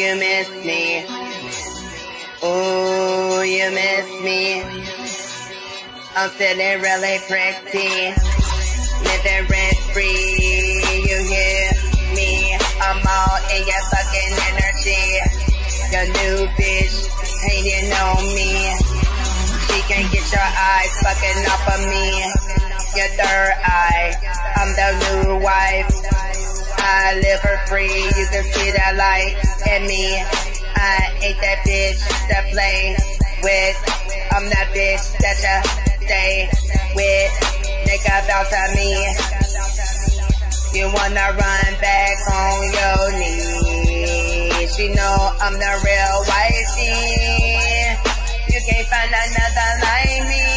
you miss me. Ooh, you miss me. I'm feeling really pretty, living rent free. You hear me? I'm all in your fucking energy. Your new bitch hating on me. She can't get your eyes fucking off of me. Your third eye, I'm the new wife. I live for free, you can see that light in me. I ain't that bitch to play with. I'm that bitch that you stay with. Nigga bounce at me. You wanna run back on your knees. You know I'm the real wifey. You can't find another like me.